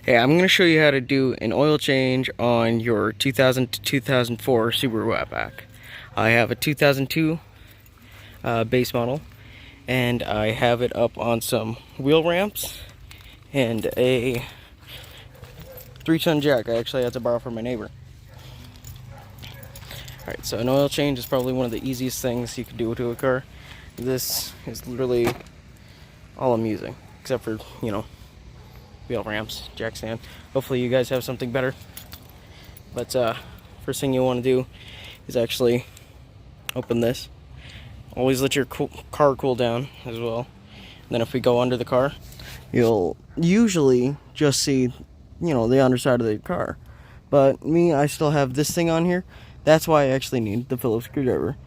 Hey, I'm going to show you how to do an oil change on your 2000 to 2004 Subaru Outback. I have a 2002 base model, and I have it up on some wheel ramps and a 3-ton jack I actually had to borrow from my neighbor. Alright, so an oil change is probably one of the easiest things you can do to a car. This is literally all I'm using, except for, wheel ramps, jack stand. Hopefully you guys have something better. But first thing you want to do is actually open this. Always let your car cool down as well. And then if we go under the car, you'll usually just see, the underside of the car. But me, I still have this thing on here. That's why I actually need the Phillips screwdriver.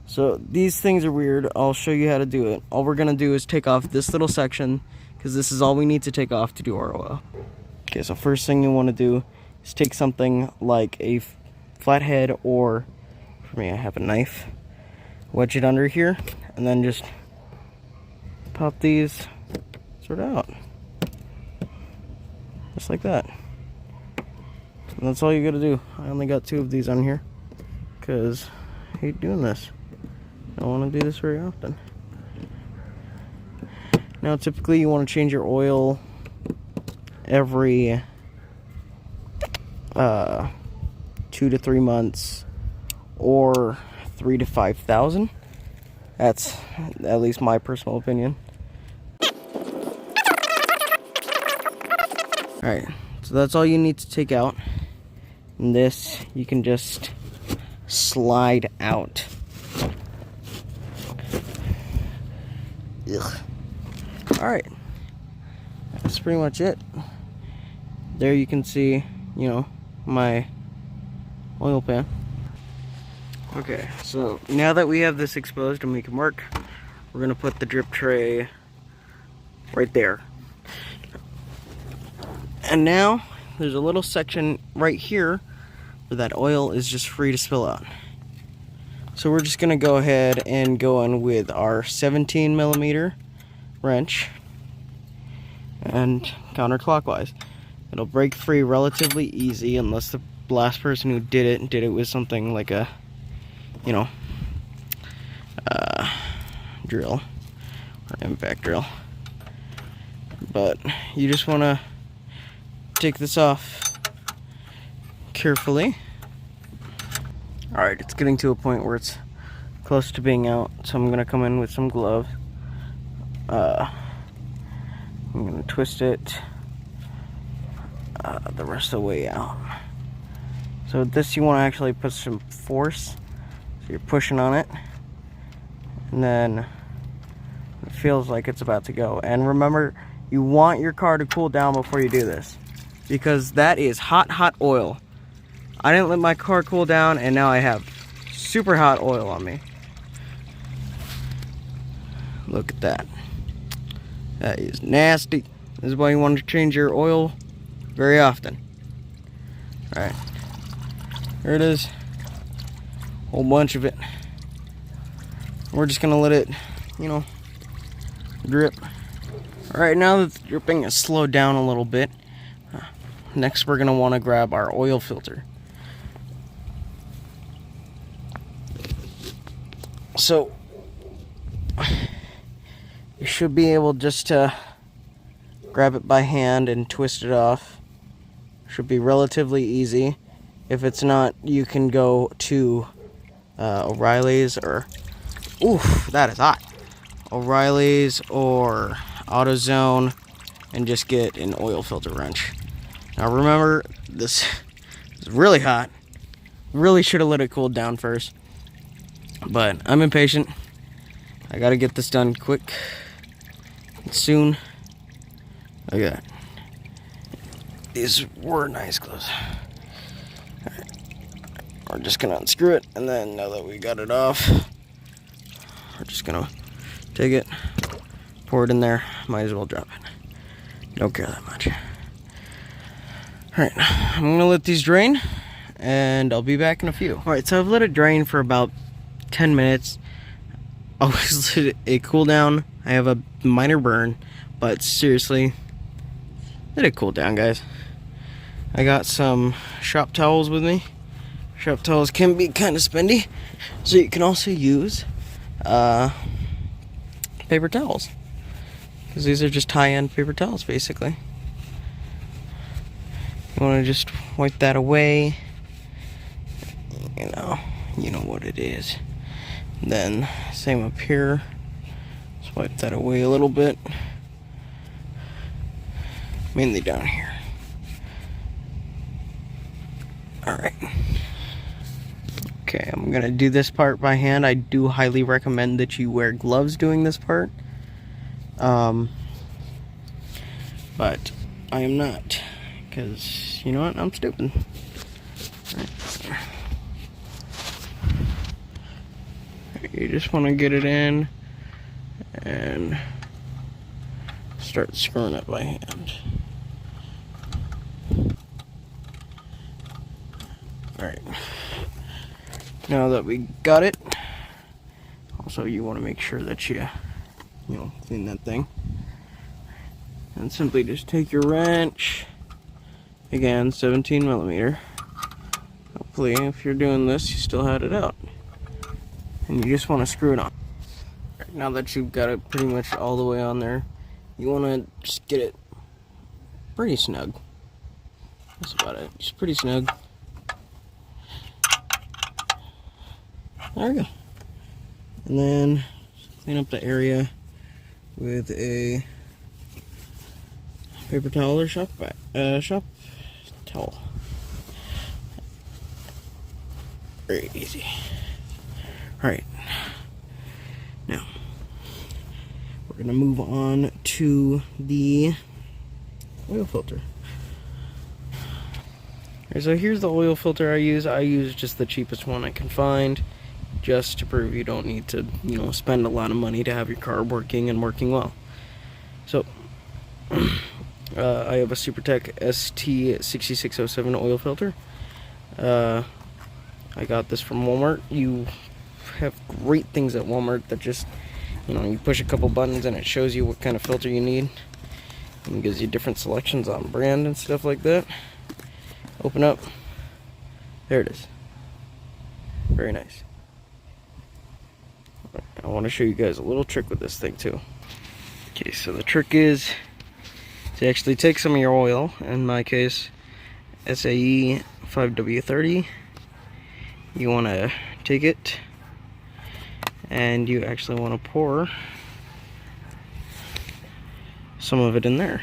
So these things are weird. I'll show you how to do it. All we're gonna do is take off this little section, because this is all we need to take off to do our oil. Okay, so first thing you want to do is take something like a flathead, or for me I have a knife, wedge it under here, and then just pop these sort of out, just like that. And that's all you gotta do. I only got 2 of these on here because I hate doing this. I don't want to do this very often. Now typically you want to change your oil every 2 to 3 months, or 3 to 5,000. That's at least my personal opinion. Alright, so that's all you need to take out. And this you can just slide out. Ugh. Alright, that's pretty much it. There you can see, my oil pan. Okay, so now that we have this exposed and we can work, we're gonna put the drip tray right there. And now there's a little section right here where that oil is just free to spill out. So we're just gonna go ahead and go in with our 17mm wrench and counterclockwise. It'll break free relatively easy, unless the last person who did it with something like a drill or impact drill. But you just want to take this off carefully. Alright, it's getting to a point where it's close to being out, so I'm going to come in with some gloves. I'm going to twist it the rest of the way out. So with this you want to actually put some force, so you're pushing on it, and then it feels like it's about to go. And remember, you want your car to cool down before you do this, because that is hot oil. I didn't let my car cool down, and now I have super hot oil on me. Look at that. That is nasty. This is why you want to change your oil very often. Alright. There it is. Whole bunch of it. We're just gonna let it, drip. Alright, now that the dripping has slowed down a little bit, next we're gonna want to grab our oil filter. So you should be able just to grab it by hand and twist it off. Should be relatively easy. If it's not, you can go to O'Reilly's, or oof, that is hot. O'Reilly's or AutoZone, and just get an oil filter wrench. Now remember, this is really hot. Really should have let it cool down first, but I'm impatient. I gotta get this done quick and soon. Okay, these were nice gloves. Alright. We're just gonna unscrew it, and then now that we got it off, we're just gonna take it, pour it in there. Might as well drop it. Don't care that much. Alright, I'm gonna let these drain, and I'll be back in a few. Alright, so I've let it drain for about 10 minutes. Always let it cool down. I have a minor burn, but seriously, let it cool down, guys. I got some shop towels with me. Shop towels can be kind of spendy, so you can also use paper towels, because these are just high-end paper towels, basically. You want to just wipe that away. You know what it is. Then same up here. Just wipe that away a little bit. Mainly down here. Alright. Okay, I'm gonna do this part by hand. I do highly recommend that you wear gloves doing this part. But I am not. Because, you know what? I'm stupid. You just want to get it in and start screwing it by hand. Alright. Now that we got it, also you want to make sure that you clean that thing. And simply just take your wrench, again 17 millimeter. Hopefully if you're doing this you still had it out. And you just want to screw it on. Right, now that you've got it pretty much all the way on there, you want to just get it pretty snug. That's about it, just pretty snug. There we go. And then clean up the area with a paper towel or shop towel. Very easy. Alright. Now, we're going to move on to the oil filter. Alright, so here's the oil filter I use. I use just the cheapest one I can find, just to prove you don't need to, spend a lot of money to have your car working and working well. So, I have a SuperTech ST6607 oil filter. I got this from Walmart. You have great things at Walmart that just, you push a couple buttons and it shows you what kind of filter you need. And it gives you different selections on brand and stuff like that. Open up. There it is. Very nice. I want to show you guys a little trick with this thing too. Okay, so the trick is to actually take some of your oil, in my case SAE 5W30. You want to take it and you actually want to pour some of it in there.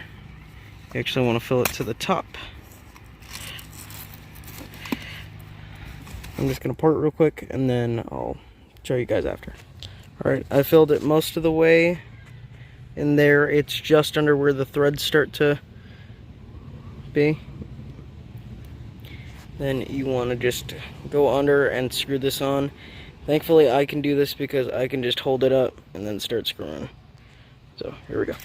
You actually want to fill it to the top. I'm just going to pour it real quick and then I'll show you guys after. Alright, I filled it most of the way in there. It's just under where the threads start to be. Then you want to just go under and screw this on. Thankfully I can do this because I can just hold it up and then start screwing. So here we go.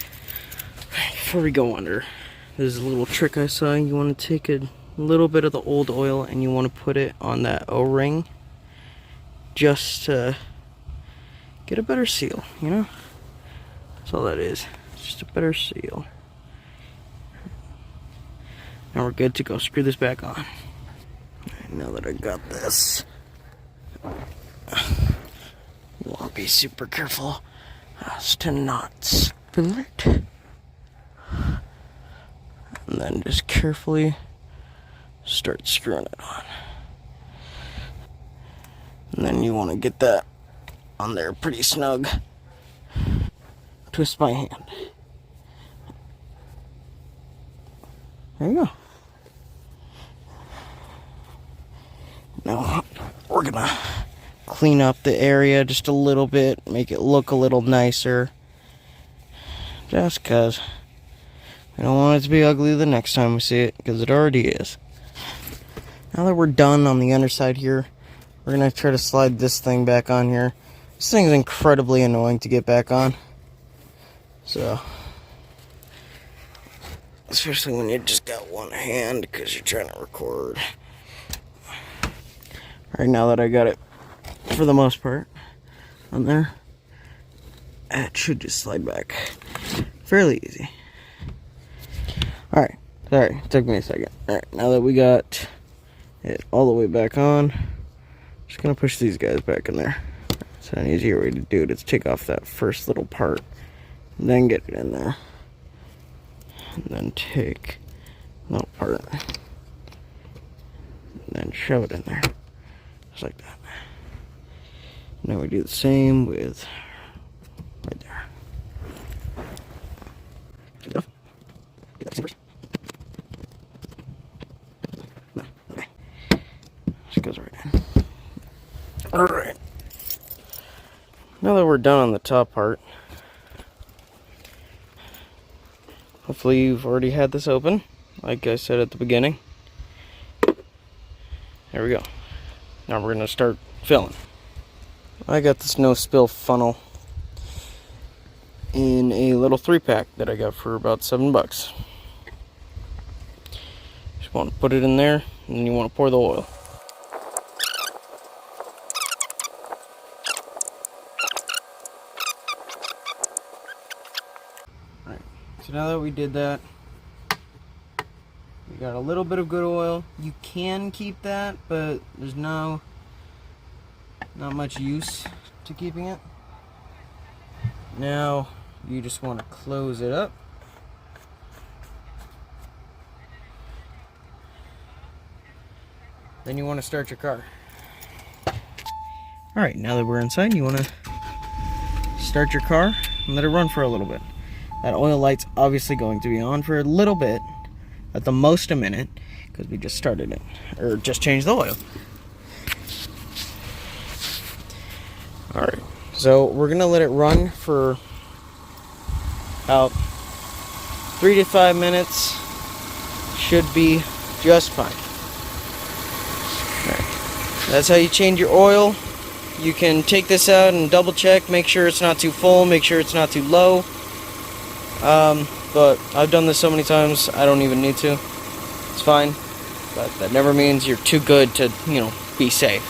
Before we go under, there's a little trick I saw. You want to take a little bit of the old oil and you want to put it on that O-ring just to get a better seal, That's all that is. It's just a better seal. Now we're good to go. Screw this back on. Now that I got this, you want to be super careful as to not spill it. And then just carefully start screwing it on. And then you want to get that on there pretty snug. Twist my hand. There you go. Now we're gonna clean up the area just a little bit, make it look a little nicer. Just cause we don't want it to be ugly the next time we see it, because it already is. Now that we're done on the underside here, we're gonna try to slide this thing back on here. This thing's incredibly annoying to get back on. So, especially when you just got one hand because you're trying to record. Alright, now that I got it for the most part on there, it should just slide back fairly easy. Alright, sorry, it took me a second. Alright, now that we got it all the way back on, just gonna push these guys back in there. So an easier way to do it is take off that first little part, and then get it in there. And then take that part, and then shove it in there. Just like that. Now we do the same with right there. Get that first. No, okay. Just goes right in. Alright. Now that we're done on the top part, hopefully you've already had this open, like I said at the beginning. There we go. Now we're going to start filling. I got this no spill funnel in a little 3-pack that I got for about $7. Just want to put it in there, and then you want to pour the oil. Alright, so now that we did that, we got a little bit of good oil. You can keep that, but there's not much use to keeping it. Now you just want to close it up. Then you want to start your car. Alright, now that we're inside, you want to start your car and let it run for a little bit. That oil light's obviously going to be on for a little bit, at the most a minute, because we just started it, or just changed the oil. Alright, so we're going to let it run for about 3 to 5 minutes. Should be just fine. Alright, that's how you change your oil. You can take this out and double check, make sure it's not too full, make sure it's not too low. But I've done this so many times, I don't even need to. It's fine, but that never means you're too good to, be safe.